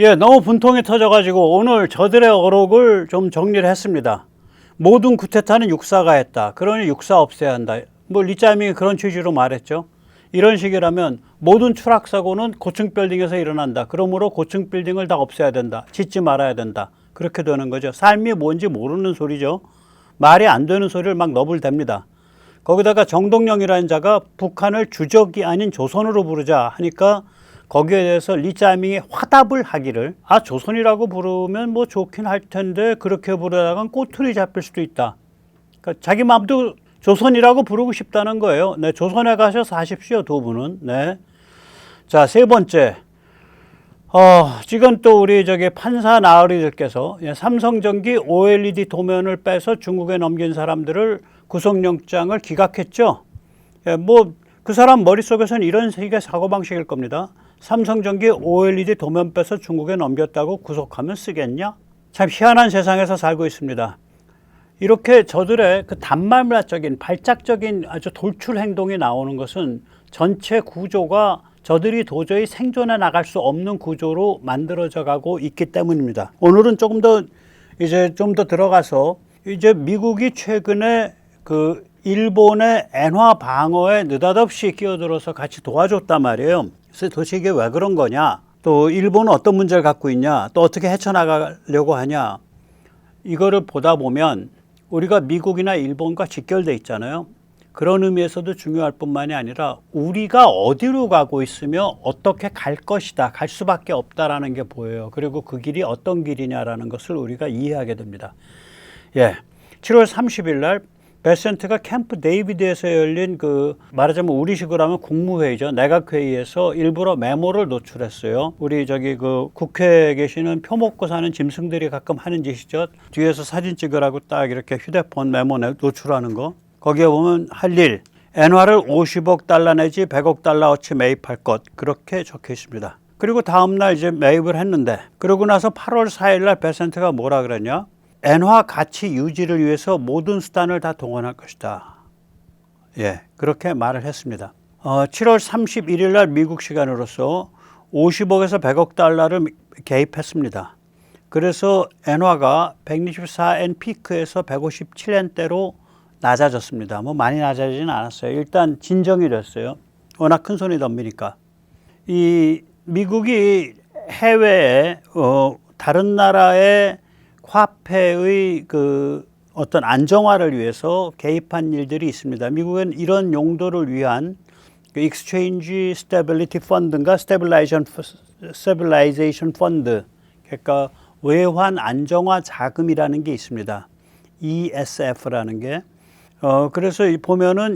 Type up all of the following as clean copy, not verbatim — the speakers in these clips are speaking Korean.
예, 너무 분통이 터져가지고 오늘 저들의 어록을 좀 정리를 했습니다. 모든 쿠데타는 육사가 했다. 그러니 육사 없애야 한다. 뭐 리짜밍이 그런 취지로 말했죠. 이런 식이라면 모든 추락사고는 고층 빌딩에서 일어난다. 그러므로 고층 빌딩을 다 없애야 된다. 짓지 말아야 된다. 그렇게 되는 거죠. 삶이 뭔지 모르는 소리죠. 말이 안 되는 소리를 막 너불댑니다. 거기다가 정동영이라는 자가 북한을 주적이 아닌 조선으로 부르자 하니까 거기에 대해서 리짜밍이 화답을 하기를, 조선이라고 부르면 뭐 좋긴 할 텐데 그렇게 부르다간 꼬투리 잡힐 수도 있다. 그러니까 자기 마음도 조선이라고 부르고 싶다는 거예요. 네, 조선에 가셔서 하십시오, 두 분은. 네. 자, 세 번째. 지금 또 우리 판사 나으리들께서 삼성전기 OLED 도면을 빼서 중국에 넘긴 사람들을 구속영장을 기각했죠. 뭐 그 사람 머릿속에서는 이런 식의 사고방식일 겁니다. 삼성전기 OLED 도면 빼서 중국에 넘겼다고 구속하면 쓰겠냐? 참 희한한 세상에서 살고 있습니다. 이렇게 저들의 그 단말라적인 발작적인 아주 돌출 행동이 나오는 것은 전체 구조가 저들이 도저히 생존해 나갈 수 없는 구조로 만들어져 가고 있기 때문입니다. 오늘은 조금 더 좀 더 들어가서 미국이 최근에 그 일본의 엔화 방어에 느닷없이 끼어들어서 같이 도와줬단 말이에요. 그래서 도대체 이게 왜 그런 거냐? 또 일본은 어떤 문제를 갖고 있냐? 또 어떻게 헤쳐나가려고 하냐? 이거를 보다 보면 우리가 미국이나 일본과 직결돼 있잖아요. 그런 의미에서도 중요할 뿐만이 아니라 우리가 어디로 가고 있으며 어떻게 갈 것이다, 갈 수밖에 없다라는 게 보여요. 그리고 그 길이 어떤 길이냐라는 것을 우리가 이해하게 됩니다. 7월 30일 날 베센트가 캠프 데이비드에서 열린 말하자면 우리식으로 하면 국무회의죠. 내각회의에서 일부러 메모를 노출했어요. 우리 그 국회에 계시는 표 먹고 사는 짐승들이 가끔 하는 짓이죠. 뒤에서 사진 찍으라고 딱 이렇게 휴대폰 메모 노출하는 거. 거기에 보면 할 일, 엔화를 50억 달러 내지 100억 달러어치 매입할 것, 그렇게 적혀 있습니다. 그리고 다음날 매입을 했는데, 그러고 나서 8월 4일 날 베센트가 뭐라 그랬냐? 엔화 가치 유지를 위해서 모든 수단을 다 동원할 것이다. 그렇게 말을 했습니다. 7월 31일 날 미국 시간으로서 50억에서 100억 달러를 개입했습니다. 그래서 엔화가 164엔 피크에서 157엔대로 낮아졌습니다. 뭐 많이 낮아지진 않았어요. 일단 진정이 됐어요. 워낙 큰 손이 덤비니까. 이 미국이 해외에 다른 나라의 화폐의 어떤 안정화를 위해서 개입한 일들이 있습니다. 미국은 이런 용도를 위한 Exchange Stability Fund인가 Stabilization Fund, 그러니까 외환 안정화 자금이라는 게 있습니다. ESF라는 게. 그래서 보면은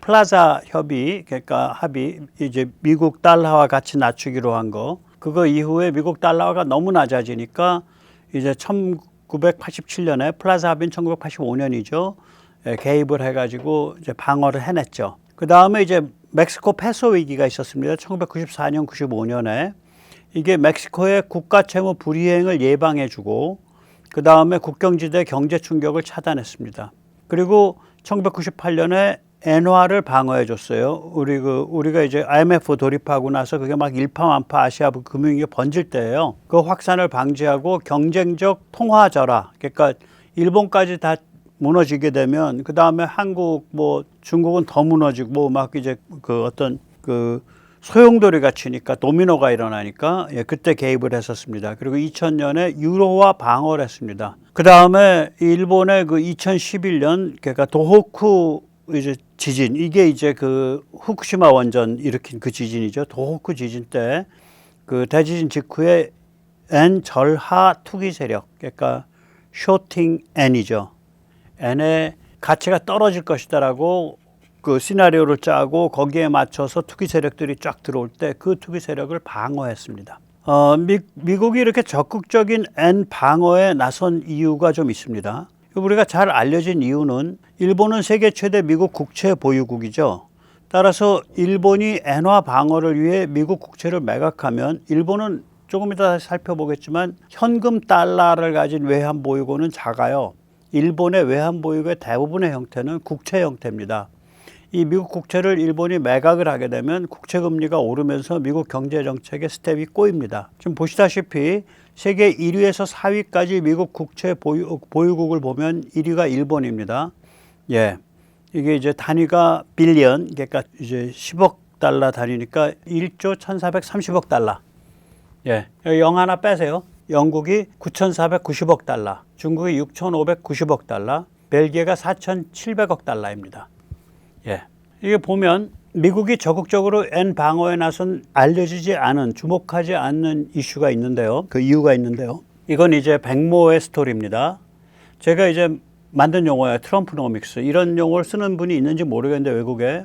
플라자 협의, 그러니까 합의, 미국 달러화 가치 낮추기로 한 거, 그거 이후에 미국 달러화가 너무 낮아지니까 1987년에 플라자 합의는 1985년이죠. 개입을 해가지고 방어를 해냈죠. 그 다음에 멕시코 페소 위기가 있었습니다. 1994년, 95년에. 이게 멕시코의 국가 채무 불이행을 예방해주고, 그 다음에 국경지대 경제 충격을 차단했습니다. 그리고 1998년에 엔화를 방어해줬어요. 우리가 IMF 돌입하고 나서 그게 막 일파만파 아시아 금융위기 번질 때예요. 그 확산을 방지하고 경쟁적 통화절하, 그러니까 일본까지 다 무너지게 되면 그 다음에 한국, 중국은 더 무너지고 소용돌이가 치니까 도미노가 일어나니까 그때 개입을 했었습니다. 그리고 2000년에 유로화 방어를 했습니다. 그 다음에 일본의 2011년 그러니까 도호쿠 지진, 이게 후쿠시마 원전 일으킨 그 지진이죠. 도호쿠 지진 때 대지진 직후에 N 절하 투기 세력, 그러니까 쇼팅 N이죠. N의 가치가 떨어질 것이다라고 시나리오를 짜고 거기에 맞춰서 투기 세력들이 쫙 들어올 때 그 투기 세력을 방어했습니다. 미국이 이렇게 적극적인 N 방어에 나선 이유가 좀 있습니다. 우리가 잘 알려진 이유는 일본은 세계 최대 미국 국채 보유국이죠. 따라서 일본이 엔화 방어를 위해 미국 국채를 매각하면 일본은 조금 이따 살펴보겠지만 현금 달러를 가진 외환 보유고는 작아요. 일본의 외환 보유고의 대부분의 형태는 국채 형태입니다. 이 미국 국채를 일본이 매각을 하게 되면 국채 금리가 오르면서 미국 경제 정책의 스텝이 꼬입니다. 지금 보시다시피 세계 1위에서 4위까지 미국 국채 보유국을 보면 1위가 일본입니다. 예. 이게 이제 단위가 빌리언, 그러니까 이제 10억 달러 단위니까 1조 1,430억 달러. 예. 여기 0 하나 빼세요. 영국이 9,490억 달러, 중국이 6,590억 달러, 벨기에가 4,700억 달러입니다. 예. 이게 보면 미국이 적극적으로 엔 방어에 나선 알려지지 않은, 주목하지 않는 이슈가 있는데요. 그 이유가 있는데요. 이건 이제 백모의 스토리입니다. 제가 이제 만든 용어예요. 트럼프노믹스. 이런 용어를 쓰는 분이 있는지 모르겠는데 외국에.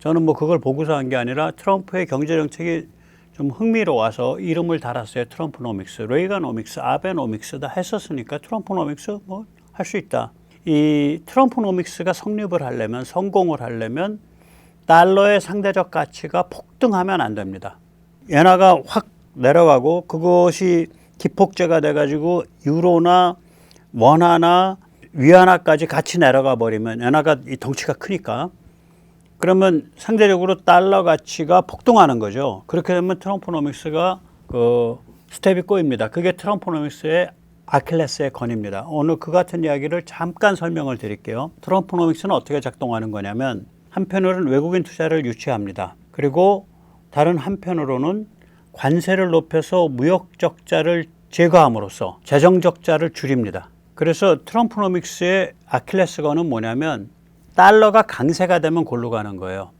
저는 뭐 그걸 보고서 한 게 아니라 트럼프의 경제정책이 좀 흥미로워서 이름을 달았어요. 트럼프노믹스, 레이가노믹스, 아베노믹스 다 했었으니까 트럼프노믹스 뭐 할 수 있다. 이 트럼프노믹스가 성립을 하려면, 성공을 하려면 달러의 상대적 가치가 폭등하면 안 됩니다. 엔화가 확 내려가고 그것이 기폭제가 돼가지고 유로나 원화나 위안화까지 같이 내려가 버리면, 엔화가 이 덩치가 크니까, 그러면 상대적으로 달러 가치가 폭등하는 거죠. 그렇게 되면 트럼프노믹스가 그 스텝이 꼬입니다. 그게 트럼프노믹스의 아킬레스의 건입니다. 오늘 그 같은 이야기를 잠깐 설명을 드릴게요. 트럼프노믹스는 어떻게 작동하는 거냐면, 한편으로는 외국인 투자를 유치합니다. 그리고 다른 한편으로는 관세를 높여서 무역 적자를 제거함으로써 재정 적자를 줄입니다. 그래서 트럼프노믹스의 아킬레스건은 뭐냐면, 달러가 강세가 되면 골로 가는 거예요.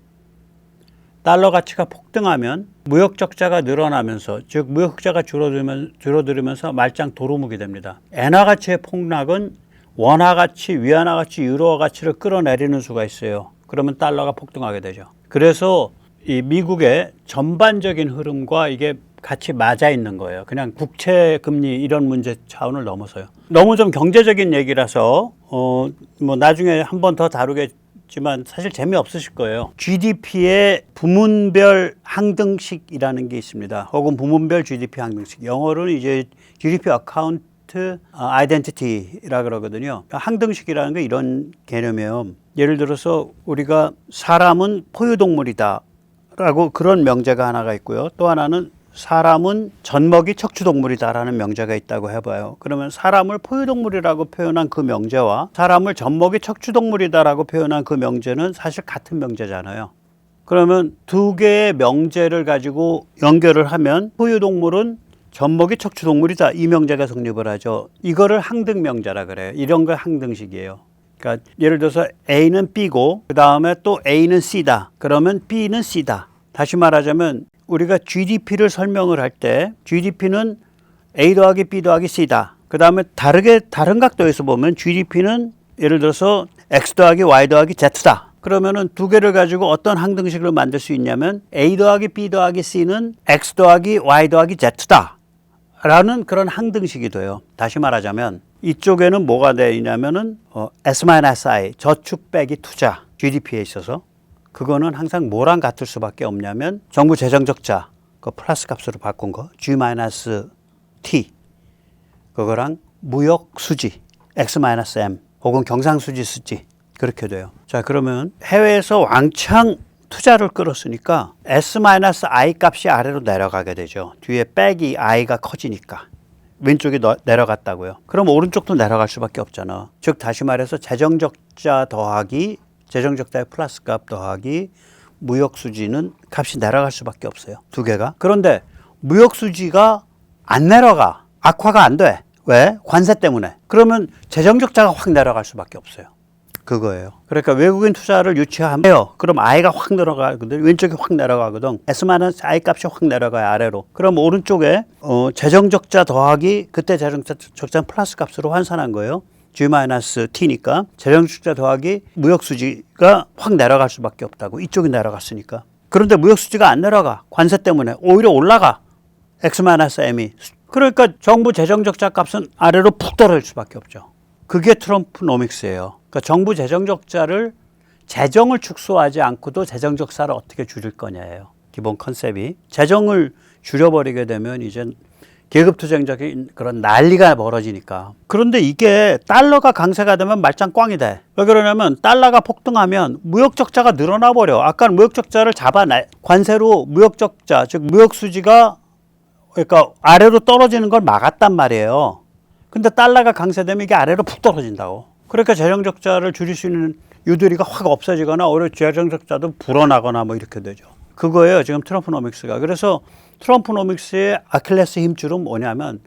달러 가치가 폭등하면 무역 적자가 늘어나면서, 즉 무역 흑자가 줄어들면서 말짱 도루묵이 됩니다. 엔화 가치의 폭락은 원화 가치, 위안화 가치, 유로화 가치를 끌어내리는 수가 있어요. 그러면 달러가 폭등하게 되죠. 그래서 이 미국의 전반적인 흐름과 이게 같이 맞아 있는 거예요. 그냥 국채 금리 이런 문제 차원을 넘어서요. 너무 좀 경제적인 얘기라서 뭐 나중에 한 번 더 다루겠지만 사실 재미없으실 거예요. GDP의 부문별 항등식이라는 게 있습니다. 혹은 부문별 GDP 항등식. 영어로는 이제 GDP 어카운트 아이덴티티라 그러거든요. 항등식이라는 게 이런 개념이에요. 예를 들어서 우리가 사람은 포유동물이다 라고 그런 명제가 하나가 있고요. 또 하나는 사람은 젖먹이 척추동물이다라는 명제가 있다고 해봐요. 그러면 사람을 포유동물이라고 표현한 그 명제와 사람을 젖먹이 척추동물이다라고 표현한 그 명제는 사실 같은 명제잖아요. 그러면 두 개의 명제를 가지고 연결을 하면 포유동물은 젖먹이 척추동물이다, 이 명제가 성립을 하죠. 이거를 항등명제라 그래요. 이런 거 항등식이에요. 그러니까 예를 들어서 A는 B고 그 다음에 또 A는 C다. 그러면 B는 C다. 다시 말하자면 우리가 GDP를 설명을 할 때 GDP는 A 더하기 B 더하기 C다. 그 다음에 다른 각도에서 보면 GDP는 예를 들어서 X 더하기 Y 더하기 Z다. 그러면은 두 개를 가지고 어떤 항등식을 만들 수 있냐면 A 더하기 B 더하기 C는 X 더하기 Y 더하기 Z다 라는 그런 항등식이 돼요. 다시 말하자면 이쪽에는 뭐가 되냐면은 S-I, 저축 빼기 투자, GDP에 있어서 그거는 항상 뭐랑 같을 수밖에 없냐면 정부 재정 적자 그 플러스 값으로 바꾼 거 G-T 그거랑 무역 수지 X-M 혹은 경상수지 수지 그렇게 돼요. 자, 그러면 해외에서 왕창 투자를 끌었으니까 S-I 값이 아래로 내려가게 되죠. 뒤에 빼기 I가 커지니까 왼쪽이 내려갔다고요. 그럼 오른쪽도 내려갈 수밖에 없잖아. 즉 다시 말해서 재정적자 더하기 재정적자의 플러스 값 더하기 무역수지는 값이 내려갈 수밖에 없어요. 두 개가. 그런데 무역수지가 안 내려가. 악화가 안 돼. 왜? 관세 때문에. 그러면 재정적자가 확 내려갈 수밖에 없어요. 그거예요. 그러니까 외국인 투자를 유치하면 그럼 I가 확 내려가거든. 왼쪽이 확 내려가거든. S-I 값이 확 내려가요. 아래로. 그럼 오른쪽에 재정적자 더하기 그때 재정적자는 플러스 값으로 환산한 거예요. G-T니까 재정적자 더하기 무역수지가 확 내려갈 수밖에 없다고. 이쪽이 내려갔으니까. 그런데 무역수지가 안 내려가. 관세 때문에 오히려 올라가. X-M이. 그러니까 정부 재정적자 값은 아래로 푹 떨어질 수밖에 없죠. 그게 트럼프노믹스예요. 그러니까 정부 재정적자를 재정을 축소하지 않고도 재정적자를 어떻게 줄일 거냐예요. 기본 컨셉이. 재정을 줄여버리게 되면 이제 계급투쟁적인 그런 난리가 벌어지니까. 그런데 이게 달러가 강세가 되면 말짱 꽝이 돼. 왜 그러냐면 달러가 폭등하면 무역 적자가 늘어나 버려. 아까 무역 적자를 관세로 무역 적자, 즉 무역 수지가 그러니까 아래로 떨어지는 걸 막았단 말이에요. 근데 달러가 강세되면 이게 아래로 푹 떨어진다고. 그러니까 재정 적자를 줄일 수 있는 유도리가 확 없어지거나 오히려 재정 적자도 불어나거나 뭐 이렇게 되죠. 그거예요, 지금 트럼프노믹스가. 그래서 트럼프노믹스의 아킬레스 힘줄은 뭐냐면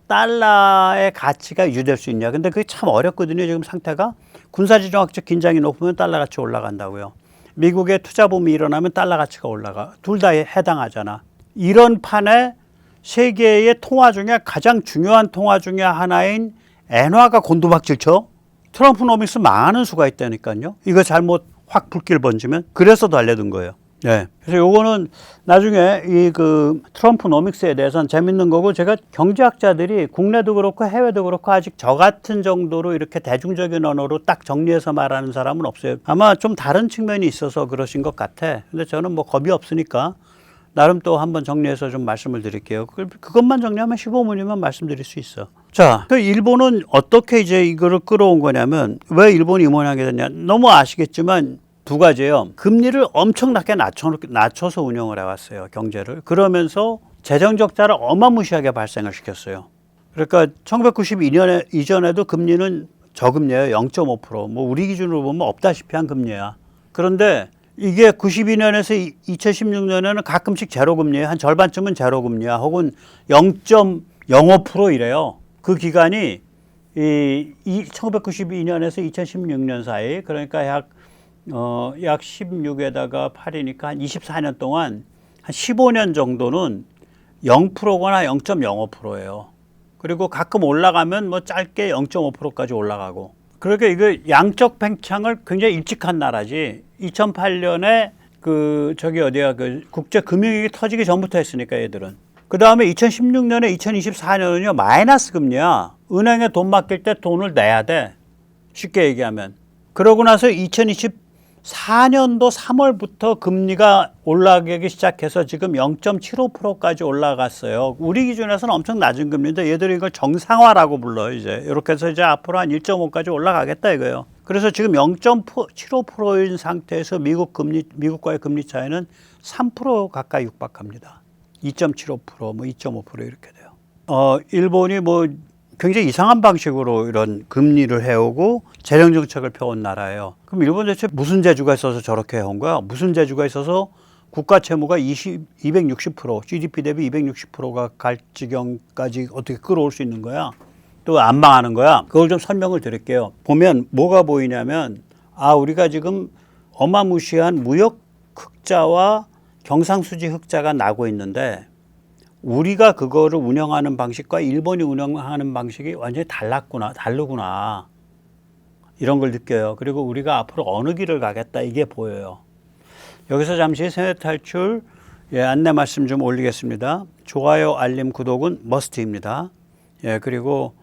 달러의 가치가 유지될 수 있냐. 근데 그게 참 어렵거든요. 지금 상태가 군사지정학적 긴장이 높으면 달러 가치 올라간다고요. 미국의 투자 붐이 일어나면 달러 가치가 올라가. 둘 다 해당하잖아. 이런 판에 세계의 통화 중에 가장 중요한 통화 중에 하나인 엔화가 곤두박질 쳐. 트럼프노믹스 망하는 수가 있다니까요. 이거 잘못 확 불길 번지면. 그래서 달려든 거예요. 네. 그래서 요거는 나중에 이 트럼프노믹스에 대해서는 재밌는 거고, 제가 경제학자들이 국내도 그렇고 해외도 그렇고 아직 저 같은 정도로 이렇게 대중적인 언어로 딱 정리해서 말하는 사람은 없어요. 아마 좀 다른 측면이 있어서 그러신 것 같아. 근데 저는 뭐 겁이 없으니까 나름 또 한번 정리해서 좀 말씀을 드릴게요. 그것만 정리하면 15분이면 말씀드릴 수 있어. 자, 그 일본은 어떻게 이제 이거를 끌어온 거냐면, 왜 일본이 이 모양이 됐냐. 너무 아시겠지만 두 가지예요. 금리를 엄청나게 낮춰서 운영을 해왔어요, 경제를. 그러면서 재정 적자를 어마무시하게 발생을 시켰어요. 그러니까 1992년에 이전에도 금리는 저금리예요. 0.5%. 뭐 우리 기준으로 보면 없다시피 한 금리야. 그런데 이게 92년에서 2016년에는 가끔씩 제로금리예요. 한 절반쯤은 제로금리야. 혹은 0.05% 이래요. 그 기간이 1992년에서 2016년 사이, 그러니까 약 16에다가 8이니까 한 24년 동안 한 15년 정도는 0%거나 0.05%예요. 그리고 가끔 올라가면 뭐 짧게 0.5%까지 올라가고. 그러니까 이거 양적 팽창을 굉장히 일찍 한 나라지. 2008년에 국제 금융위기 터지기 전부터 했으니까 얘들은. 그 다음에 2016년에 2024년은요 마이너스 금리야. 은행에 돈 맡길 때 돈을 내야 돼. 쉽게 얘기하면. 그러고 나서 2024년도 3월부터 금리가 올라가기 시작해서 지금 0.75%까지 올라갔어요. 우리 기준에서는 엄청 낮은 금리인데 얘들이 이걸 정상화라고 불러요. 이제 이렇게 해서 이제 앞으로 한 1.5까지 올라가겠다 이거예요. 그래서 지금 0.75%인 상태에서 미국과의 금리 차이는 3% 가까이 육박합니다. 2.75%, 뭐 2.5% 이렇게 돼요. 일본이 뭐 굉장히 이상한 방식으로 이런 금리를 해오고 재정 정책을 펴온 나라예요. 그럼 일본 대체 무슨 재주가 있어서 저렇게 해온 거야? 무슨 재주가 있어서 국가 채무가 260%, GDP 대비 260%가 갈 지경까지 어떻게 끌어올 수 있는 거야? 또 안 망하는 거야? 그걸 좀 설명을 드릴게요. 보면 뭐가 보이냐면, 우리가 지금 어마무시한 무역 흑자와 경상수지 흑자가 나고 있는데, 우리가 그거를 운영하는 방식과 일본이 운영하는 방식이 완전히 다르구나. 이런 걸 느껴요. 그리고 우리가 앞으로 어느 길을 가겠다, 이게 보여요. 여기서 잠시 세뇌 탈출 안내 말씀 좀 올리겠습니다. 좋아요, 알림, 구독은 머스트입니다. 그리고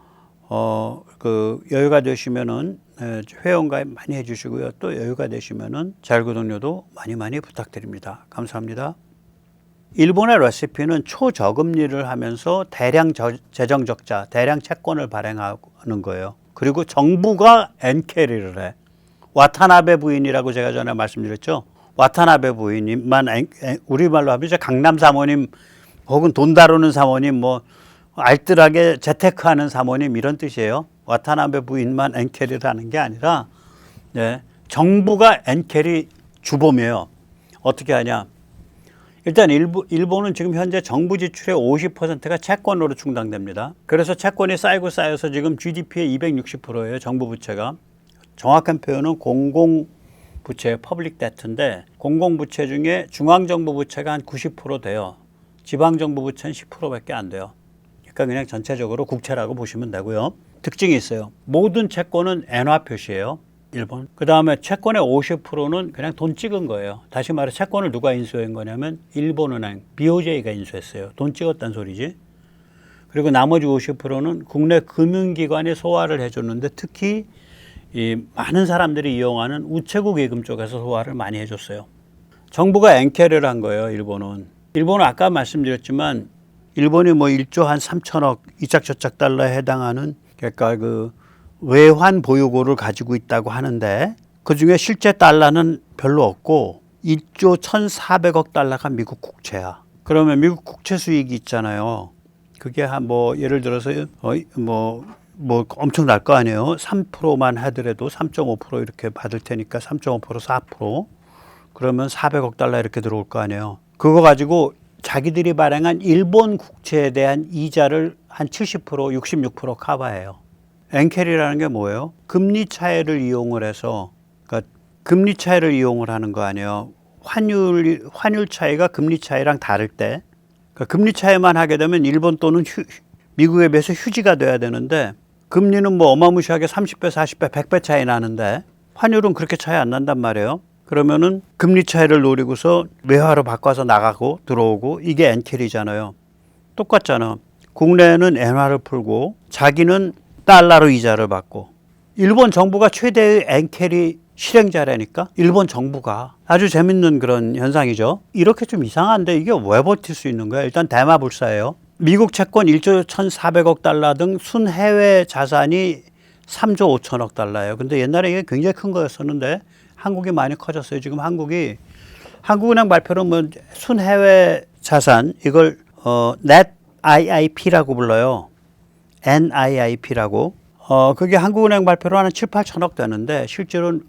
여유가 되시면은 회원가입 많이 해주시고요. 또 여유가 되시면은 자율구독료도 많이 부탁드립니다. 감사합니다. 일본의 레시피는 초저금리를 하면서 대량 재정 적자, 대량 채권을 발행하는 거예요. 그리고 정부가 엔캐리를 해. 와타나베 부인이라고 제가 전에 말씀드렸죠. 와타나베 부인만 우리말로 하면 이제 강남 사모님 혹은 돈 다루는 사모님, 뭐 알뜰하게 재테크하는 사모님 이런 뜻이에요. 와타나베 부인만 엔캐리를 하는 게 아니라 정부가 엔캐리 주범이에요. 어떻게 하냐? 일단 일본은 지금 현재 정부 지출의 50%가 채권으로 충당됩니다. 그래서 채권이 쌓여서 지금 GDP의 260%예요. 정부 부채가. 정확한 표현은 공공부채, 퍼블릭 데트인데, 공공부채 중에 중앙정부 부채가 한 90% 돼요. 지방정부 부채는 10%밖에 안 돼요. 그러니까 그냥 전체적으로 국채라고 보시면 되고요. 특징이 있어요. 모든 채권은 엔화 표시예요. 일본. 그 다음에 채권의 50%는 그냥 돈 찍은 거예요. 다시 말해 채권을 누가 인수한 거냐면 일본은행, BOJ가 인수했어요. 돈 찍었다는 소리지. 그리고 나머지 50%는 국내 금융기관이 소화를 해줬는데, 특히 이 많은 사람들이 이용하는 우체국 예금 쪽에서 소화를 많이 해줬어요. 정부가 엔캐리를 한 거예요. 일본은 아까 말씀드렸지만 일본이 뭐 1조 한 3천억 이짝저짝 달러에 해당하는 그러니까 그 외환 보유고를 가지고 있다고 하는데 그중에 실제 달러는 별로 없고 1조 1,400억 달러가 미국 국채야. 그러면 미국 국채 수익이 있잖아요. 그게 한 뭐 예를 들어서 뭐 엄청 날 거 아니에요. 3%만 하더라도 3.5% 이렇게 받을 테니까 3.5% 4% 그러면 400억 달러 이렇게 들어올 거 아니에요. 그거 가지고 자기들이 발행한 일본 국채에 대한 이자를 한 70%, 66% 커버해요. 엔켈이라는 게 뭐예요? 금리 차이를 이용을 해서 그러니까 금리 차이를 이용을 하는 거 아니에요. 환율 차이가 금리 차이랑 다를 때 그러니까 금리 차이만 하게 되면 일본 돈은 미국에 비해서 휴지가 돼야 되는데 금리는 뭐 어마무시하게 30배, 40배, 100배 차이 나는데 환율은 그렇게 차이 안 난단 말이에요. 그러면은 금리 차이를 노리고서 외화로 바꿔서 나가고 들어오고 이게 엔켈이잖아요. 똑같잖아. 국내는 엔화를 풀고 자기는 달러로 이자를 받고 일본 정부가 최대의 엔켈이 실행자라니까 일본 정부가 아주 재밌는 그런 현상이죠. 이렇게 좀 이상한데 이게 왜 버틸 수 있는 거야? 일단 대마불사예요. 미국 채권 1조 1,400억 달러 등 순해외 자산이 3조 5천억 달러예요. 근데 옛날에 이게 굉장히 큰 거였었는데 한국이 많이 커졌어요. 지금 한국은행 발표는 뭐 순해외 자산 이걸 Net IIP라고 불러요. NIIP라고. 그게 한국은행 발표로 한 7, 8천억 되는데 실제로는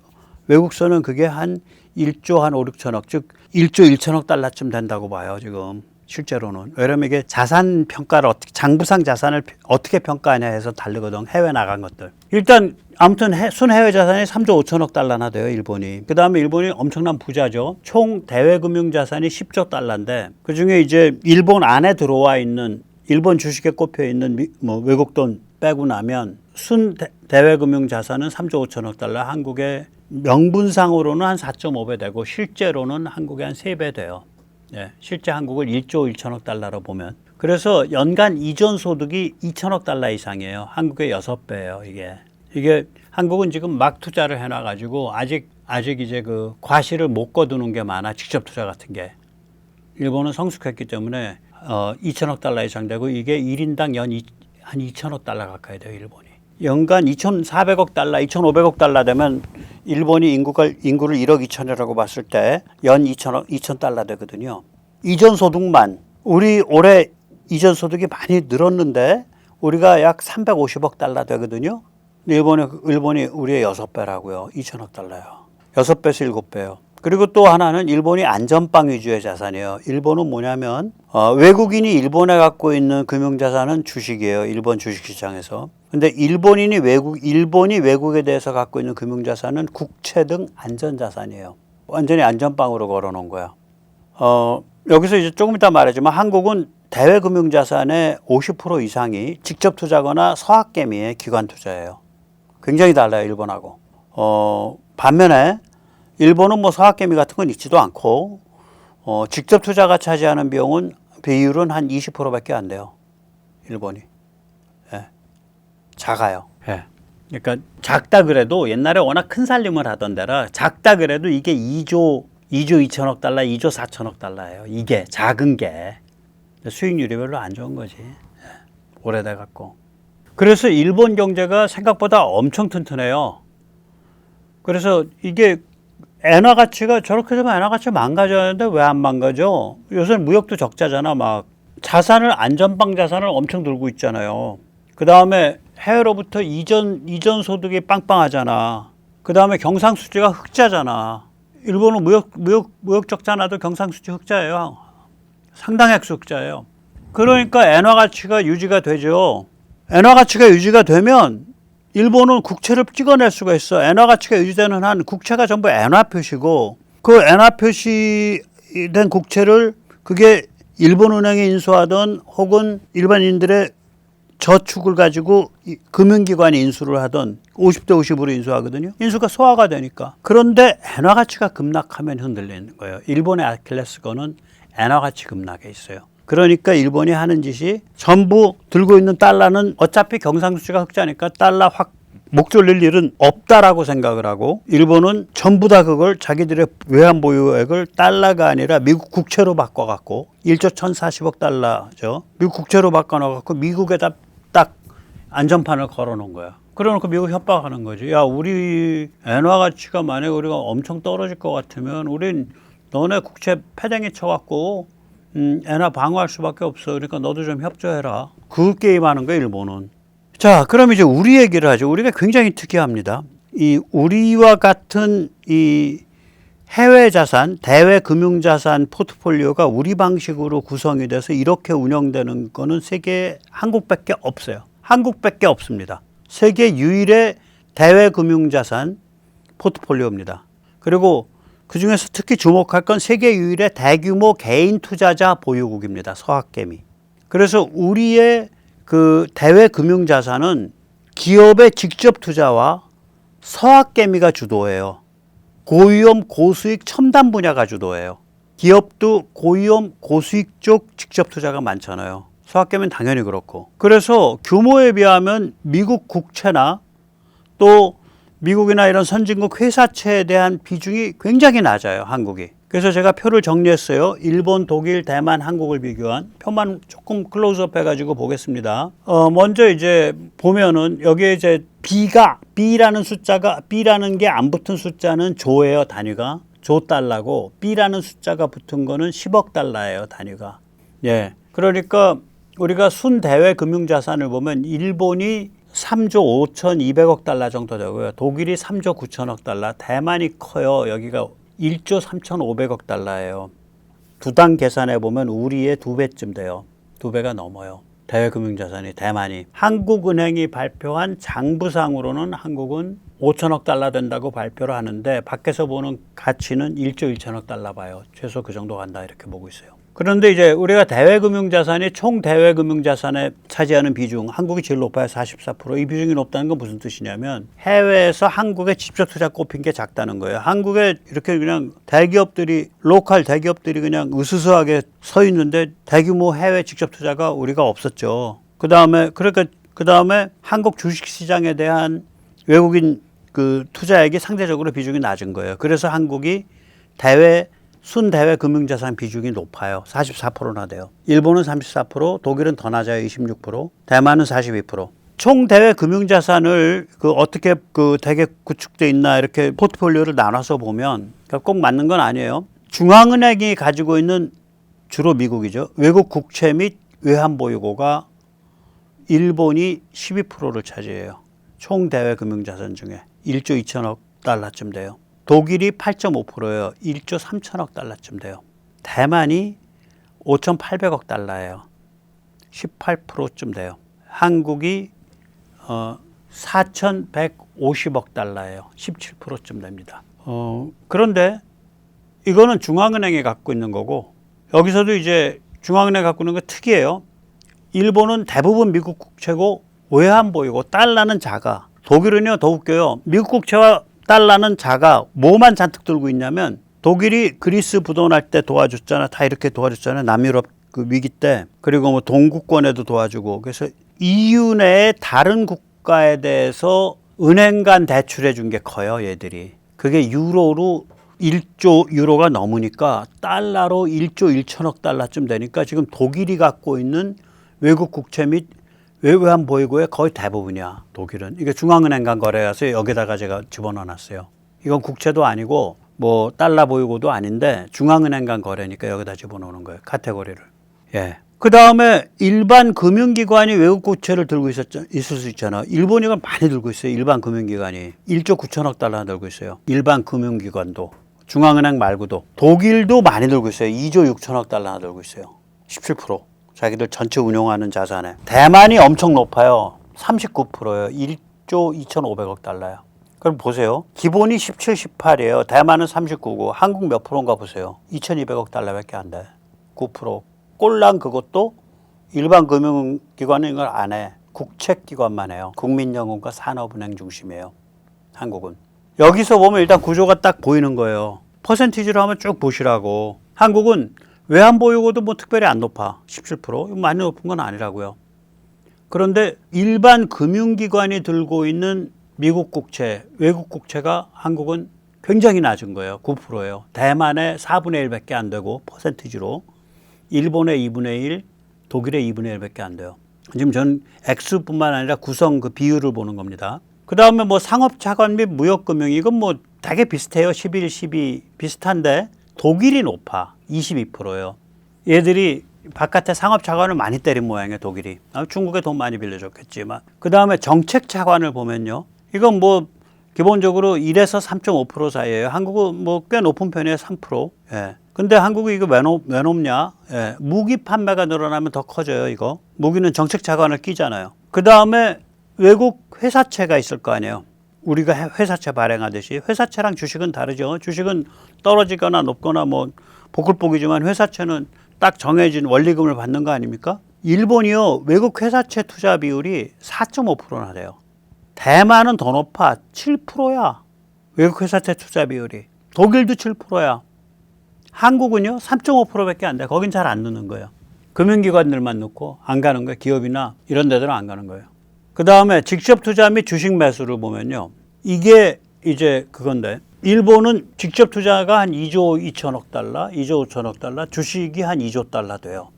외국서는 그게 한 1조 한 5, 6천억 즉 1조 1천억 달러쯤 된다고 봐요. 지금 실제로는. 왜냐면 이게 자산 평가를 장부상 자산을 어떻게 평가하냐 해서 다르거든. 해외 나간 것들. 일단 아무튼 순해외 자산이 3조 5천억 달러나 돼요. 일본이. 그다음에 일본이 엄청난 부자죠. 총 대외금융 자산이 10조 달러인데 그중에 이제 일본 안에 들어와 있는 일본 주식에 꼽혀 있는 뭐 외국 돈 빼고 나면 순 대외금융 자산은 3조 5천억 달러. 한국의 명분상으로는 한 4.5배 되고 실제로는 한국의 한 3배 돼요. 네, 실제 한국을 1조 1천억 달러로 보면. 그래서 연간 이전 소득이 2천억 달러 이상이에요. 한국의 6배예요, 이게 한국은 지금 막 투자를 해 놔 가지고 아직 이제 그 과실을 못 거두는 게 많아. 직접 투자 같은 게. 일본은 성숙했기 때문에 2천억 달러 이상 되고 이게 1인당 한 2천억 달러 가까이 돼요, 일본이. 연간 2,400억 달러, 2,500억 달러 되면 일본이 인구를 1억 2천이라고 봤을 때 연 2천 달러 되거든요. 이전 소득만 우리 올해 이전 소득이 많이 늘었는데 우리가 약 350억 달러 되거든요. 일본이 우리의 6배라고요. 2천억 달러요. 6배에서 7배요. 그리고 또 하나는 일본이 안전빵 위주의 자산이에요. 일본은 뭐냐면 외국인이 일본에 갖고 있는 금융자산은 주식이에요. 일본 주식시장에서. 근데 일본이 외국에 대해서 갖고 있는 금융자산은 국채 등 안전자산이에요. 완전히 안전빵으로 걸어놓은 거야. 여기서 이제 조금 이따 말하지만 한국은 대외금융자산의 50% 이상이 직접 투자거나 서학개미의 기관 투자예요. 굉장히 달라요, 일본하고. 반면에 일본은 뭐 서학개미 같은 건 있지도 않고 직접 투자가 차지하는 비율은 한 20%밖에 안 돼요. 일본이. 예. 작아요. 예. 그러니까 작다 그래도 옛날에 워낙 큰 살림을 하던 데라 작다 그래도 이게 2조 2천억 달러, 2조 4천억 달러예요. 이게 작은 게. 수익률이 별로 안 좋은 거지. 예. 오래돼 갖고. 그래서 일본 경제가 생각보다 엄청 튼튼해요. 그래서 이게 엔화 가치가 저렇게 되면 엔화 가치 망가져야 하는데 왜 안 망가져? 요새는 무역도 적자잖아. 막 자산을 안전빵 자산을 엄청 들고 있잖아요. 그 다음에 해외로부터 이전 소득이 빵빵하잖아. 그 다음에 경상수지가 흑자잖아. 일본은 무역 적자 나도 경상수지 흑자예요. 상당 액수 흑자예요. 그러니까 엔화 가치가 유지가 되죠. 엔화 가치가 유지가 되면 일본은 국채를 찍어낼 수가 있어. 엔화 가치가 유지되는 한 국채가 전부 엔화 표시고 그 엔화 표시된 국채를 그게 일본은행에 인수하던 혹은 일반인들의 저축을 가지고 금융기관이 인수를 하던 50대 50으로 인수하거든요. 인수가 소화가 되니까. 그런데 엔화 가치가 급락하면 흔들리는 거예요. 일본의 아킬레스건은 엔화 가치 급락에 있어요. 그러니까 일본이 하는 짓이 전부 들고 있는 달러는 어차피 경상수지가 흑자니까 달러 확 목 졸릴 일은 없다라고 생각을 하고 일본은 전부 다 그걸 자기들의 외환 보유액을 달러가 아니라 미국 국채로 바꿔갖고 1조 1,040억 달러죠. 미국 국채로 바꿔놔갖고 미국에다 딱 안전판을 걸어놓은 거야. 그래놓고 미국 협박하는 거지. 야, 우리 엔화 가치가 만약에 우리가 엄청 떨어질 것 같으면 우린 너네 국채 패댕이 쳐갖고 엔화 방어할 수밖에 없어. 그러니까 너도 좀 협조해라. 그 게임하는 거야, 일본은. 자, 그럼 이제 우리 얘기를 하죠. 우리가 굉장히 특이합니다. 이 우리와 같은 이 해외 자산, 대외 금융 자산 포트폴리오가 우리 방식으로 구성이 돼서 이렇게 운영되는 거는 세계에 한국밖에 없어요. 한국밖에 없습니다. 세계 유일의 대외 금융 자산 포트폴리오입니다. 그리고 그 중에서 특히 주목할 건 세계 유일의 대규모 개인 투자자 보유국입니다. 서학개미. 그래서 우리의 그 대외 금융 자산은 기업의 직접 투자와 서학개미가 주도해요. 고위험 고수익 첨단 분야가 주도해요. 기업도 고위험 고수익 쪽 직접 투자가 많잖아요. 서학개미는 당연히 그렇고. 그래서 규모에 비하면 미국 국채나 또 미국이나 이런 선진국 회사채에 대한 비중이 굉장히 낮아요, 한국이. 그래서 제가 표를 정리했어요. 일본, 독일, 대만, 한국을 비교한 표만 조금 클로즈업 해가지고 보겠습니다. 먼저 이제 보면은 여기에 이제 B라는 숫자가, B라는 게 안 붙은 숫자는 조예요, 단위가. 조 달러고, B라는 숫자가 붙은 거는 10억 달러예요, 단위가. 예. 그러니까 우리가 순대외 금융자산을 보면 일본이 3조 5,200억 달러 정도 되고요. 독일이 3조 9천억 달러, 대만이 커요. 여기가 1조 3,500억 달러예요. 두 당 계산해 보면 우리의 2배쯤 돼요. 2배가 넘어요. 대외 금융자산이 대만이. 한국은행이 발표한 장부상으로는 한국은 5천억 달러 된다고 발표를 하는데 밖에서 보는 가치는 1조 1천억 달러 봐요. 최소 그 정도 간다 이렇게 보고 있어요. 그런데 이제 우리가 대외금융자산이 총 대외금융자산에 차지하는 비중, 한국이 제일 높아요. 44%. 이 비중이 높다는 건 무슨 뜻이냐면 해외에서 한국의 직접 투자 꼽힌 게 작다는 거예요. 한국에 이렇게 그냥 대기업들이, 로컬 대기업들이 그냥 으스스하게 서 있는데 대규모 해외 직접 투자가 우리가 없었죠. 그 다음에 한국 주식시장에 대한 외국인 그 투자액이 상대적으로 비중이 낮은 거예요. 그래서 한국이 순대외 금융자산 비중이 높아요. 44%나 돼요. 일본은 34%, 독일은 더 낮아요. 26%, 대만은 42%. 총 대외 금융자산을 어떻게 되게 구축돼 있나 이렇게 포트폴리오를 나눠서 보면 꼭 맞는 건 아니에요. 중앙은행이 가지고 있는 주로 미국이죠. 외국 국채 및 외환 보유고가 일본이 12%를 차지해요. 총 대외 금융자산 중에 1조 2천억 달러쯤 돼요. 독일이 8.5%예요. 1조 3천억 달러쯤 돼요. 대만이 5,800억 달러예요. 18%쯤 돼요. 한국이 4,150억 달러예요. 17%쯤 됩니다. 그런데 이거는 중앙은행이 갖고 있는 거고 여기서도 이제 중앙은행이 갖고 있는 거 특이해요. 일본은 대부분 미국 국채고 외환 보유고 달러는 작아. 독일은요 더 웃겨요. 미국 국채와 달러는 작아. 뭐만 잔뜩 들고 있냐면 독일이 그리스 부도날 때 도와줬잖아. 다 이렇게 도와줬잖아요. 남유럽 그 위기 때. 그리고 뭐 동구권에도 도와주고. 그래서 EU 내의 다른 국가에 대해서 은행 간 대출해 준 게 커요. 얘들이. 그게 유로로 1조 유로가 넘으니까 달러로 1조 1천억 달러쯤 되니까 지금 독일이 갖고 있는 외국 국채 및 외환 보유고의 거의 대부분이야. 독일은. 이게 중앙은행 간 거래여서 여기다가 제가 집어넣어 놨어요. 이건 국채도 아니고 뭐 달러 보유고도 아닌데 중앙은행 간 거래니까 여기다 집어넣는 거예요. 카테고리를. 예. 그 다음에 일반 금융기관이 외국 국채를 들고 있을 수 있잖아. 일본이 이걸 많이 들고 있어요. 일반 금융기관이. 1조 9천억 달러 들고 있어요. 일반 금융기관도. 중앙은행 말고도. 독일도 많이 들고 있어요. 2조 6천억 달러 들고 있어요. 17%. 자기들 전체 운용하는 자산에. 대만이 엄청 높아요. 39%예요. 1조 2,500억 달러요. 그럼 보세요. 기본이 17, 18이에요. 대만은 39고 한국 몇 프로인가 보세요. 2,200억 달러밖에 안 돼. 9%. 꼴랑 그것도 일반 금융기관은 이걸 안 해. 국책기관만 해요. 국민연금과 산업은행 중심이에요. 한국은. 여기서 보면 일단 구조가 딱 보이는 거예요. 퍼센티지로 한번 쭉 보시라고. 한국은 외환보유고도 뭐 특별히 안 높아. 17%. 많이 높은 건 아니라고요. 그런데 일반 금융기관이 들고 있는 미국 국채, 외국 국채가 한국은 굉장히 낮은 거예요. 9%예요. 대만의 4분의 1밖에 안 되고 퍼센티지로 일본의 2분의 1, 독일의 2분의 1밖에 안 돼요. 지금 전 액수뿐만 아니라 구성 그 비율을 보는 겁니다. 그 다음에 뭐 상업자관 및 무역금융 이건 뭐 되게 비슷해요. 11, 12 비슷한데 독일이 높아. 22%예요. 얘들이 바깥에 상업자관을 많이 때린 모양이에요. 독일이. 중국에 돈 많이 빌려줬겠지만. 그 다음에 정책자관을 보면요. 이건 뭐 기본적으로 1에서 3.5% 사이에요. 한국은 뭐 꽤 높은 편이에요. 3%. 예. 근데 한국이 이거 왜 높냐? 예. 무기 판매가 늘어나면 더 커져요. 이거. 무기는 정책자관을 끼잖아요. 그 다음에 외국 회사채가 있을 거 아니에요. 우리가 회사채 발행하듯이. 회사채랑 주식은 다르죠. 주식은 떨어지거나 높거나 뭐 보글보기지만 회사채는 딱 정해진 원리금을 받는 거 아닙니까? 일본이요. 외국 회사채 투자 비율이 4.5%나 돼요. 대만은 더 높아. 7%야. 외국 회사채 투자 비율이. 독일도 7%야. 한국은요. 3.5%밖에 안 돼. 거긴 잘 안 넣는 거예요. 금융기관들만 넣고 안 가는 거예요. 기업이나 이런 데들은 안 가는 거예요. 그 다음에 직접 투자 및 주식 매수를 보면요. 이게 이제 그건데 일본은 직접 투자가 한 2조 2천억 달러, 2조 5천억 달러, 주식이 한 2조 달러 돼요.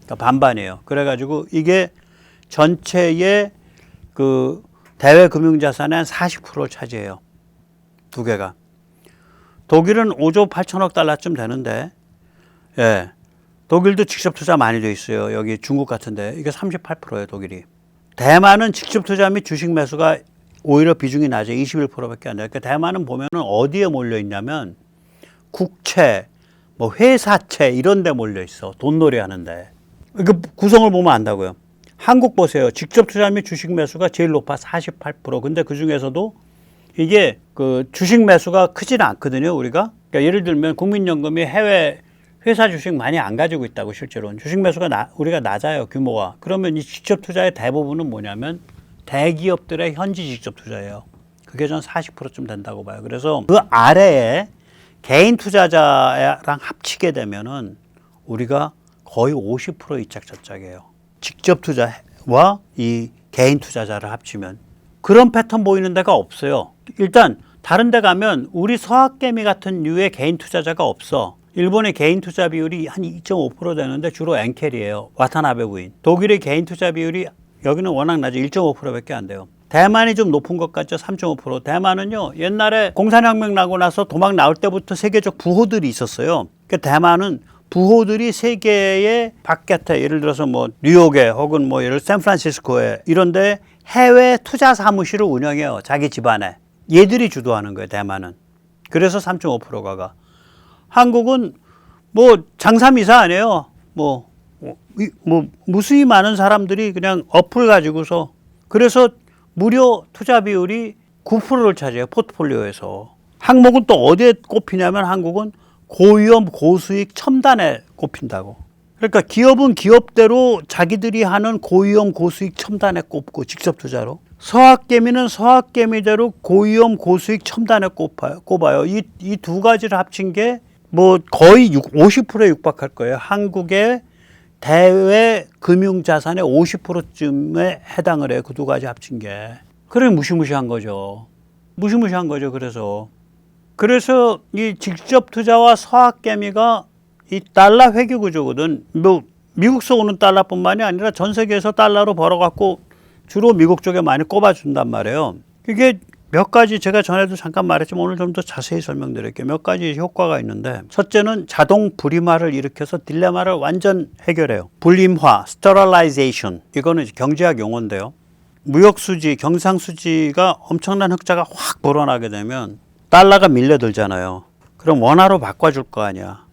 그러니까 반반이에요. 그래가지고 이게 전체의 그 대외 금융자산의 한 40%를 차지해요. 두 개가. 독일은 5조 8천억 달러쯤 되는데, 예. 독일도 직접 투자 많이 돼 있어요. 여기 중국 같은데. 이게 38%예요, 독일이. 대만은 직접 투자 및 주식 매수가 오히려 비중이 낮아요. 21%밖에 안 돼요. 그러니까 대만은 보면은 어디에 몰려 있냐면 국채, 뭐 회사채 이런 데 몰려 있어. 돈놀이 하는데. 그 구성을 보면 안다고요. 한국 보세요. 직접 투자 및 주식 매수가 제일 높아 48%. 근데 그 중에서도 이게 그 주식 매수가 크지는 않거든요. 우리가. 그러니까 예를 들면 국민연금이 해외 회사 주식 많이 안 가지고 있다고 실제로는. 주식 매수가 우리가 낮아요. 규모가. 그러면 이 직접 투자의 대부분은 뭐냐면 대기업들의 현지 직접 투자예요. 그게 전 40%쯤 된다고 봐요. 그래서 그 아래에 개인 투자자랑 합치게 되면은 우리가 거의 50% 이짝저짝이에요. 직접 투자와 이 개인 투자자를 합치면. 그런 패턴 보이는 데가 없어요. 일단 다른 데 가면 우리 서학개미 같은 류의 개인 투자자가 없어. 일본의 개인 투자 비율이 한 2.5% 되는데 주로 엔켈이에요. 와타나베 부인. 독일의 개인 투자 비율이 여기는 워낙 낮아 1.5%밖에 안 돼요. 대만이 좀 높은 것 같죠. 3.5%. 대만은요. 옛날에 공산혁명 나고 나서 도망 나올 때부터 세계적 부호들이 있었어요. 그러니까 대만은 부호들이 세계의 바깥에 예를 들어서 뭐 뉴욕에 혹은 뭐 예를 샌프란시스코에 이런데 해외 투자 사무실을 운영해요. 자기 집안에. 얘들이 주도하는 거예요. 대만은. 그래서 3.5%가 가. 한국은 뭐 장사미사 아니에요. 뭐 무수히 많은 사람들이 그냥 어플 가지고서 그래서 무료 투자 비율이 9%를 차지해요. 포트폴리오에서. 항목은 또 어디에 꼽히냐면 한국은 고위험 고수익 첨단에 꼽힌다고. 그러니까 기업은 기업대로 자기들이 하는 고위험 고수익 첨단에 꼽고 직접 투자로. 서학개미는 서학개미대로 고위험 고수익 첨단에 꼽아요. 이 두 가지를 합친 게 뭐 거의 50%에 육박할 거예요. 한국의 대외 금융자산의 50%쯤에 해당을 해요. 그 두 가지 합친 게. 그래 무시무시한 거죠. 무시무시한 거죠. 그래서 이 직접 투자와 서학개미가 이 달러 회귀 구조거든. 뭐 미국서 오는 달러뿐만이 아니라 전 세계에서 달러로 벌어갖고 주로 미국 쪽에 많이 꼽아준단 말이에요. 이게 몇 가지 제가 전에도 잠깐 말했지만 오늘 좀 더 자세히 설명드릴게요. 몇 가지 효과가 있는데 첫째는 자동 불임화를 일으켜서 딜레마를 완전 해결해요. 불임화, sterilization 이거는 경제학 용어인데요. 무역수지, 경상수지가 엄청난 흑자가 확 불어나게 되면 달러가 밀려들잖아요. 그럼 원화로 바꿔줄 거 아니야.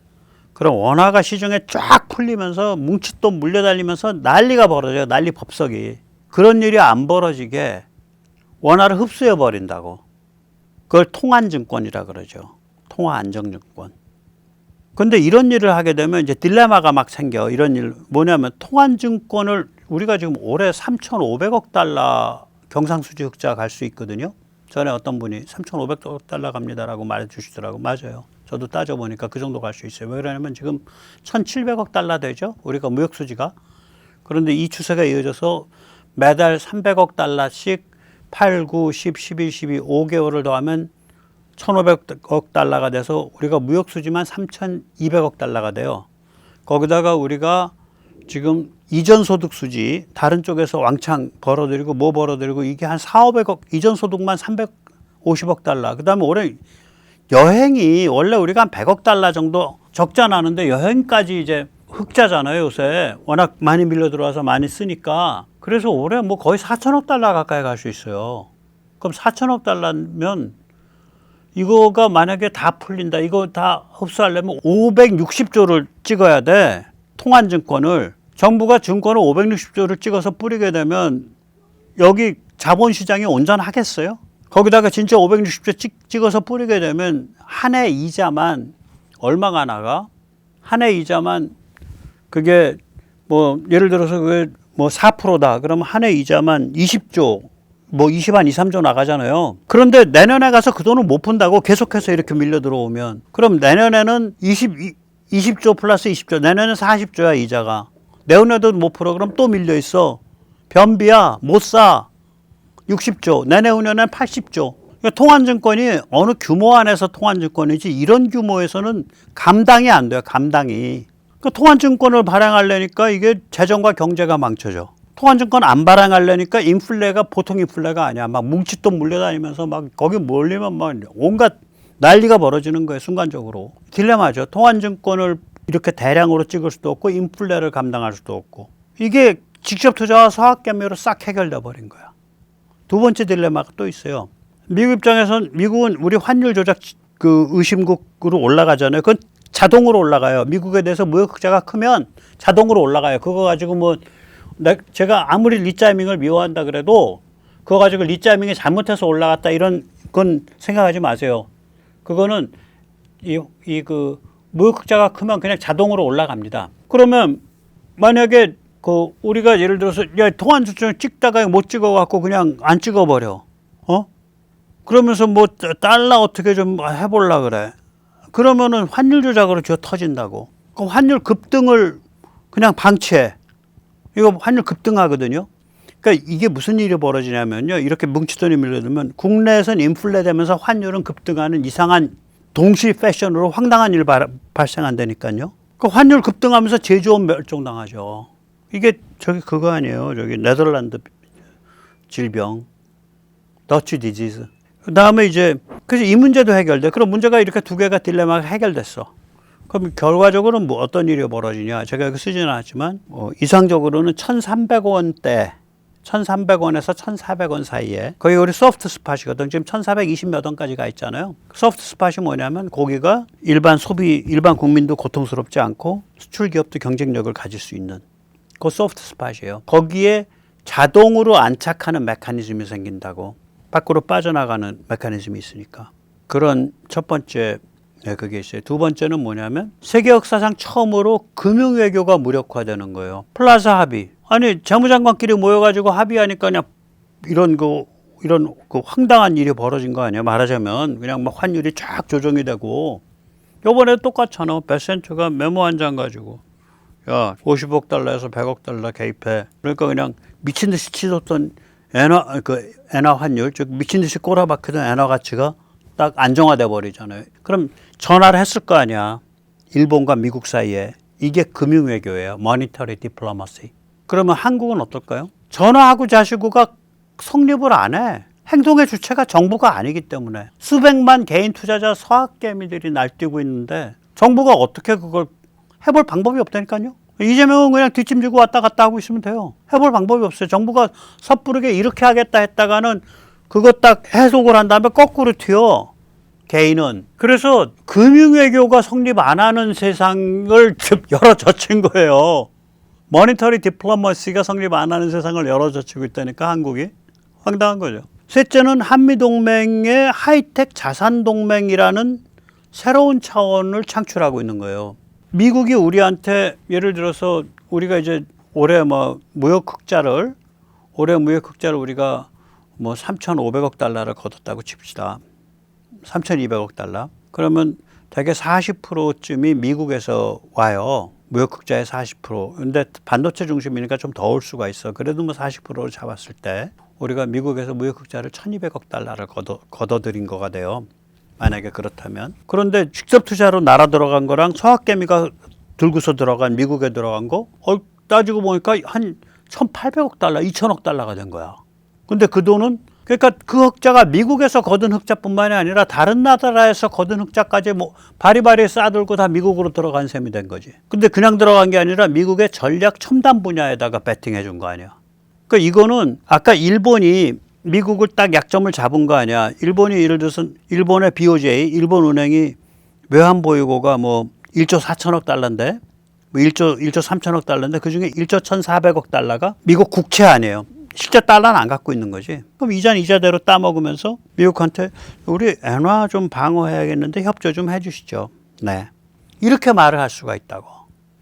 그럼 원화가 시중에 쫙 풀리면서 뭉칫돈 물려달리면서 난리가 벌어져요. 난리 법석이. 그런 일이 안 벌어지게 원화를 흡수해 버린다고. 그걸 통안증권이라 그러죠. 통화안정증권. 근데 이런 일을 하게 되면 이제 딜레마가 막 생겨. 이런 일 뭐냐면 통안증권을 우리가 지금 올해 3,500억 달러 경상수지 흑자 갈 수 있거든요. 전에 어떤 분이 3,500억 달러 갑니다라고 말해 주시더라고. 맞아요. 저도 따져보니까 그 정도 갈 수 있어요. 왜 그러냐면 지금 1,700억 달러 되죠. 우리가 무역수지가. 그런데 이 추세가 이어져서 매달 300억 달러씩 8, 9, 10, 11, 12, 5개월을 더하면 1,500억 달러가 돼서 우리가 무역 수지만 3,200억 달러가 돼요. 거기다가 우리가 지금 이전 소득 수지 다른 쪽에서 왕창 벌어들이고 뭐 벌어들이고 이게 한 4, 500억 이전 소득만 350억 달러. 그다음에 올해 여행이 원래 우리가 한 100억 달러 정도 적자 나는데 여행까지 이제 흑자잖아요. 요새 워낙 많이 밀려 들어와서 많이 쓰니까. 그래서 올해 뭐 거의 4천억 달러 가까이 갈 수 있어요. 그럼 4천억 달러면 이거가 만약에 다 풀린다. 이거 다 흡수하려면 560조를 찍어야 돼. 통한증권을. 정부가 증권을 560조를 찍어서 뿌리게 되면 여기 자본시장이 온전하겠어요? 거기다가 진짜 560조 찍어서 뿌리게 되면 한 해 이자만 얼마가 나가? 한 해 이자만 그게 뭐 예를 들어서 그게 뭐 4%다. 그러면 한 해 이자만 20조 뭐 20한 2, 3조 나가잖아요. 그런데 내년에 가서 그 돈을 못 푼다고 계속해서 이렇게 밀려 들어오면 그럼 내년에는 20조 플러스 20조 내년에는 40조야 이자가. 내년에도 못 풀어. 그럼 또 밀려 있어. 변비야 못 사. 60조 내년에는 80조. 그러니까 통한증권이 어느 규모 안에서 통한증권이지 이런 규모에서는 감당이 안 돼요. 감당이. 그러니까 통한증권을 발행하려니까 이게 재정과 경제가 망쳐져. 통한증권 안 발행하려니까 인플레가 보통 인플레가 아니야. 막 뭉칫돈 물려다니면서 막 거기 몰리면 막 온갖 난리가 벌어지는 거예요. 순간적으로. 딜레마죠. 통한증권을 이렇게 대량으로 찍을 수도 없고 인플레를 감당할 수도 없고. 이게 직접 투자와 서학개미로 싹 해결돼 버린 거야. 두 번째 딜레마가 또 있어요. 미국 입장에선 미국은 우리 환율 조작 그 의심국으로 올라가잖아요. 그건 자동으로 올라가요. 미국에 대해서 무역 흑자가 크면 자동으로 올라가요. 그거 가지고 뭐 제가 아무리 리짜밍을 미워한다 그래도 그거 가지고 리짜밍이 잘못해서 올라갔다 이런 건 생각하지 마세요. 그거는 그 무역 흑자가 크면 그냥 자동으로 올라갑니다. 그러면 만약에 그 우리가 예를 들어서 야 통한증권 찍다가 못 찍어갖고 그냥 안 찍어버려. 그러면서 뭐 달러 어떻게 좀 해볼라 그래. 그러면은 환율 조작으로 쥐어 터진다고. 그럼 환율 급등을 그냥 방치해. 이거 환율 급등하거든요. 그러니까 이게 무슨 일이 벌어지냐면요. 이렇게 뭉치돈이 밀려들면 국내에선 인플레 되면서 환율은 급등하는 이상한 동시 패션으로 황당한 일 발생한다니까요. 그 환율 급등하면서 제조업 멸종당하죠. 이게 저기 그거 아니에요. 저기 네덜란드 질병, 더치 디지즈. 그 다음에 이제 그래서 이 문제도 해결돼. 그럼 문제가 이렇게 두 개가 딜레마가 해결됐어. 그럼 결과적으로는 뭐 어떤 일이 벌어지냐? 제가 여기 쓰지는 않았지만 이상적으로는 1,300원대, 1,300원에서 1,400원 사이에 거기 우리 소프트 스팟이거든. 지금 1,420 몇 원까지 가 있잖아요. 소프트 스팟이 뭐냐면 거기가 일반 국민도 고통스럽지 않고 수출 기업도 경쟁력을 가질 수 있는 그 소프트 스팟이에요. 거기에 자동으로 안착하는 메커니즘이 생긴다고. 밖으로 빠져나가는 메커니즘이 있으니까. 그런 첫 번째 그게 있어요. 두 번째는 뭐냐면 세계 역사상 처음으로 금융외교가 무력화되는 거예요. 플라자 합의. 아니 재무장관끼리 모여가지고 합의하니까 그냥 이런 그 황당한 일이 벌어진 거 아니에요. 말하자면 그냥 막 환율이 쫙 조정이 되고 요번에 똑같잖아. 베센트가 메모 한 장 가지고 야 50억 달러에서 100억 달러 개입해. 그러니까 그냥 미친 듯이 치솟던 엔화 환율, 즉 미친 듯이 꼬라박히던 엔화 가치가 딱 안정화돼 버리잖아요. 그럼 전화를 했을 거 아니야. 일본과 미국 사이에. 이게 금융외교예요. Monetary Diplomacy. 그러면 한국은 어떨까요? 전화하고 자시고가 성립을 안 해. 행동의 주체가 정부가 아니기 때문에. 수백만 개인 투자자 서학개미들이 날뛰고 있는데 정부가 어떻게 그걸 해볼 방법이 없다니까요. 이재명은 그냥 뒷짐지고 왔다 갔다 하고 있으면 돼요. 해볼 방법이 없어요. 정부가 섣부르게 이렇게 하겠다 했다가는 그거 딱 해석을 한 다음에 거꾸로 튀어. 개인은. 그래서 금융외교가 성립 안 하는 세상을 열어젖힌 거예요. 모니터리 디플로머시가 성립 안 하는 세상을 열어젖히고 있다니까 한국이. 황당한 거죠. 셋째는 한미동맹의 하이텍 자산동맹이라는 새로운 차원을 창출하고 있는 거예요. 미국이 우리한테 예를 들어서 우리가 이제 올해 뭐 무역 흑자를 우리가 뭐 3,500억 달러를 거뒀다고 칩시다. 3,200억 달러. 그러면 대개 40%쯤이 미국에서 와요. 무역 흑자의 40%. 근데 반도체 중심이니까 좀 더 올 수가 있어. 그래도 뭐 40%를 잡았을 때 우리가 미국에서 무역 흑자를 1,200억 달러를 걷어들인 거가 돼요. 만약에 그렇다면. 그런데 직접 투자로 날아 들어간 거랑 서학개미가 들고서 들어간 미국에 들어간 거 따지고 보니까 한 1,800억 달러, 2,000억 달러가 된 거야. 근데 그 돈은 그러니까 그 흑자가 미국에서 거둔 흑자뿐만이 아니라 다른 나라에서 거둔 흑자까지 뭐 바리바리 싸들고 다 미국으로 들어간 셈이 된 거지. 근데 그냥 들어간 게 아니라 미국의 전략 첨단 분야에다가 베팅해 준 거 아니야. 그러니까 이거는 아까 일본이 미국을 딱 약점을 잡은 거 아니야. 일본이 예를 들어서 일본의 BOJ, 일본은행이 외환보유고가 뭐 1조 4천억 달러인데 뭐 1조 3천억 달러인데 그중에 1조 1,400억 달러가 미국 국채 아니에요. 실제 달러는 안 갖고 있는 거지. 그럼 이자는 이자대로 따먹으면서 미국한테 우리 엔화 좀 방어해야겠는데 협조 좀 해주시죠. 네. 이렇게 말을 할 수가 있다고.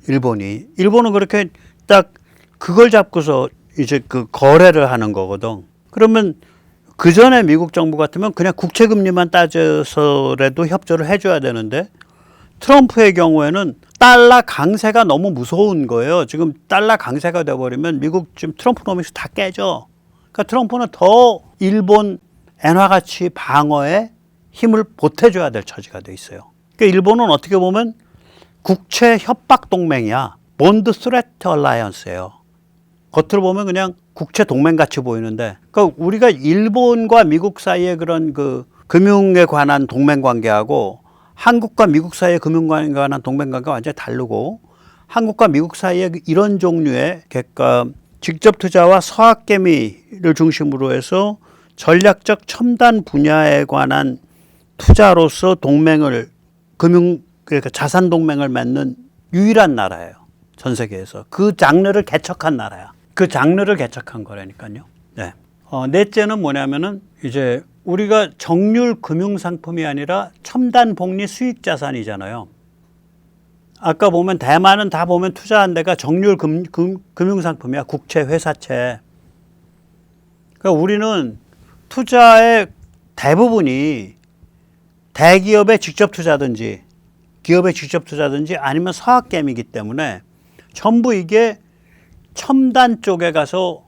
일본은 그렇게 딱 그걸 잡고서 이제 그 거래를 하는 거거든. 그러면 그 전에 미국 정부 같으면 그냥 국채 금리만 따져서라도 협조를 해줘야 되는데 트럼프의 경우에는 달러 강세가 너무 무서운 거예요. 지금 달러 강세가 돼버리면 미국 지금 트럼프노믹스 다 깨져. 그러니까 트럼프는 더 일본 엔화 가치 방어에 힘을 보태줘야 될 처지가 돼 있어요. 그러니까 일본은 어떻게 보면 국채 협박 동맹이야. 본드 스트레트 얼라이언스예요. 겉으로 보면 그냥 국채 동맹 같이 보이는데, 그러니까 우리가 일본과 미국 사이의 그런 그 금융에 관한 동맹 관계하고 한국과 미국 사이의 금융관계에 관한 동맹관계가 완전히 다르고, 한국과 미국 사이의 이런 종류의 그러니까 직접 투자와 서학개미를 중심으로 해서 전략적 첨단 분야에 관한 투자로서 동맹을 그러니까 자산 동맹을 맺는 유일한 나라예요. 전 세계에서. 그 장르를 개척한 나라야. 그 장르를 개척한 거라니까요. 네. 넷째는 뭐냐면은 이제 우리가 정률 금융상품이 아니라 첨단 복리 수익 자산이잖아요. 아까 보면 대만은 다 보면 투자한 데가 정률 금융상품이야. 국채, 회사채. 그러니까 우리는 투자의 대부분이 대기업에 직접 투자든지 기업에 직접 투자든지 아니면 서학개미이기 때문에 전부 이게 첨단 쪽에 가서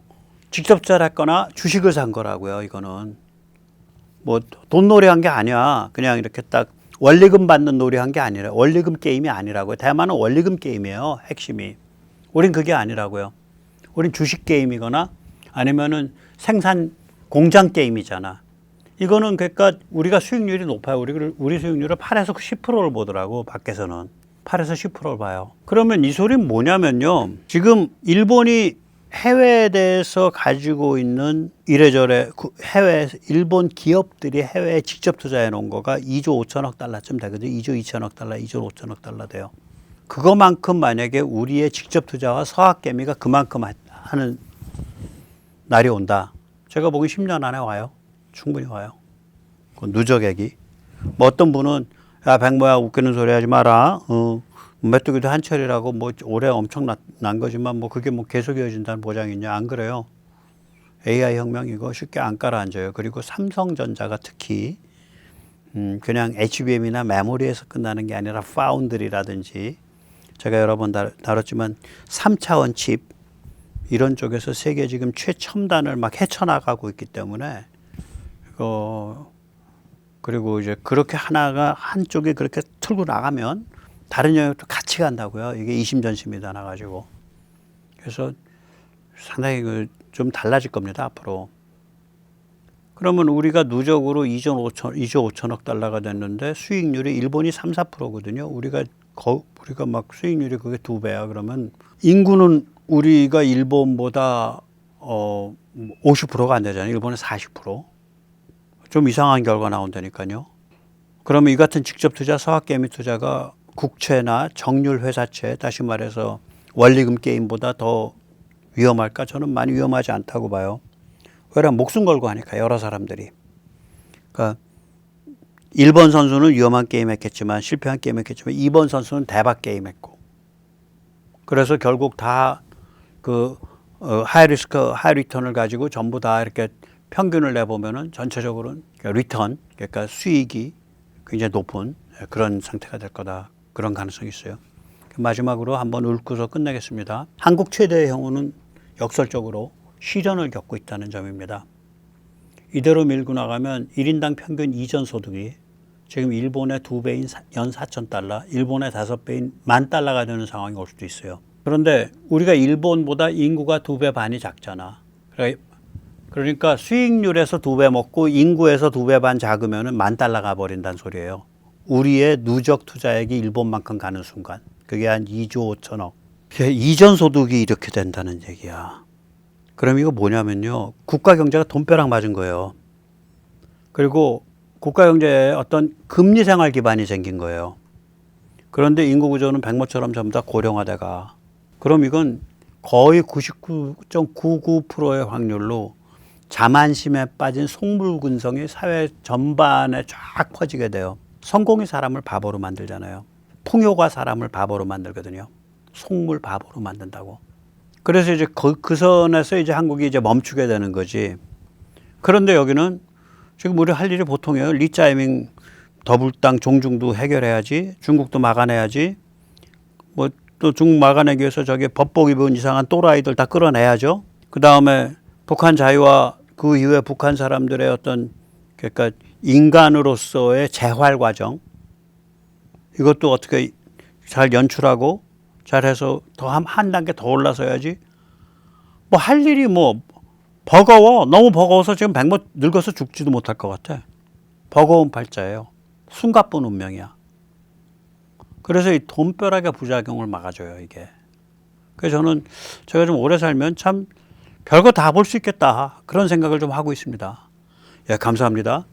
직접 투자를 했거나 주식을 산 거라고요. 이거는 뭐 돈놀이 한 게 아니야. 그냥 이렇게 딱 원리금 받는 놀이 한 게 아니라, 원리금 게임이 아니라고요. 대만은 원리금 게임이에요. 핵심이. 우린 그게 아니라고요. 우린 주식 게임이거나 아니면은 생산 공장 게임이잖아. 이거는 그러니까 우리가 수익률이 높아요. 우리 수익률을 8에서 10%를 보더라고. 밖에서는 8에서 10%를 봐요. 그러면 이 소리는 뭐냐면요, 지금 일본이 해외에 대해서 가지고 있는 이래저래 해외 일본 기업들이 해외에 직접 투자해 놓은 거가 2조 5천억 달러쯤 되거든요. 2조 2천억 달러, 2조 5천억 달러 돼요. 그거만큼 만약에 우리의 직접 투자와 서학개미가 그만큼 하는 날이 온다. 제가 보기 10년 안에 와요. 충분히 와요. 그 누적액이. 뭐 어떤 분은 야 백모야 웃기는 소리 하지 마라. 메뚜기도 한철이라고 뭐 올해 엄청 난 거지만 뭐 그게 뭐 계속 이어진다는 보장이 있냐. 안 그래요. AI 혁명 이거 쉽게 안 깔아앉아요. 그리고 삼성전자가 특히 그냥 HBM이나 메모리에서 끝나는 게 아니라 파운드리라든지 제가 여러 번 다뤘지만 3차원 칩 이런 쪽에서 세계 지금 최첨단을 막 헤쳐나가고 있기 때문에 그리고 이제 그렇게 하나가 한쪽에 그렇게 틀고 나가면 다른 영역도 같이 간다고요. 이게 이심전심이다 나가지고. 그래서 상당히 좀 달라질 겁니다. 앞으로. 그러면 우리가 누적으로 2조 5천억 달러가 됐는데 수익률이 일본이 3, 4%거든요. 우리가 막 수익률이 그게 2배야. 그러면 인구는 우리가 일본보다 50%가 안 되잖아요. 일본은 40%. 좀 이상한 결과 나온다니까요. 그러면 이 같은 직접 투자, 서학개미 투자가 국채나 정률 회사채, 다시 말해서 원리금 게임보다 더 위험할까? 저는 많이 위험하지 않다고 봐요. 왜냐면 목숨 걸고 하니까 여러 사람들이. 그러니까 1번 선수는 위험한 게임 했겠지만 실패한 게임 했겠지만 2번 선수는 대박 게임 했고. 그래서 결국 다 그 하이 리스크, 하이 리턴을 가지고 전부 다 이렇게 평균을 내보면은 전체적으로는 리턴, 그러니까 수익이 굉장히 높은 그런 상태가 될 거다. 그런 가능성이 있어요. 마지막으로 한번 읊고서 끝내겠습니다. 한국 최대의 형우는 역설적으로 시련을 겪고 있다는 점입니다. 이대로 밀고 나가면 1인당 평균 이전 소득이 지금 일본의 2배인 연 4,000달러, 일본의 5배인 10,000달러가 되는 상황이 올 수도 있어요. 그런데 우리가 일본보다 인구가 2배 반이 작잖아. 그러니까 수익률에서 2배 먹고 인구에서 2배 반 작으면 10,000달러가 버린다는 소리예요. 우리의 누적 투자액이 일본만큼 가는 순간. 그게 한 2조 5천억. 이전 소득이 이렇게 된다는 얘기야. 그럼 이거 뭐냐면요. 국가 경제가 돈벼락 맞은 거예요. 그리고 국가 경제에 어떤 금리 생활 기반이 생긴 거예요. 그런데 인구 구조는 백모처럼 전부 다 고령화돼가. 그럼 이건 거의 99.99%의 확률로 자만심에 빠진 속물근성이 사회 전반에 쫙 퍼지게 돼요. 성공이 사람을 바보로 만들잖아요. 풍요가 사람을 바보로 만들거든요. 속물 바보로 만든다고. 그래서 이제 그 선에서 이제 한국이 이제 멈추게 되는 거지. 그런데 여기는 지금 우리 할 일이 보통이에요. 리짜이밍 더불당 종중도 해결해야지. 중국도 막아내야지. 뭐 또 중국 막아내기 위해서 저기 법복 입은 이상한 또라이들 다 끌어내야죠. 그 다음에 북한 자유와 그 이후에 북한 사람들의 어떤 그러니까 인간으로서의 재활 과정 이것도 어떻게 잘 연출하고 잘해서 더 한 단계 더 올라서야지. 뭐 할 일이 뭐 버거워. 너무 버거워서 지금 백모 늙어서 죽지도 못할 것 같아. 버거운 팔자예요. 숨가쁜 운명이야. 그래서 이 돈벼락의 부작용을 막아줘요, 이게. 그래서 저는 제가 좀 오래 살면 참 별거 다 볼 수 있겠다. 그런 생각을 좀 하고 있습니다. 예, 감사합니다.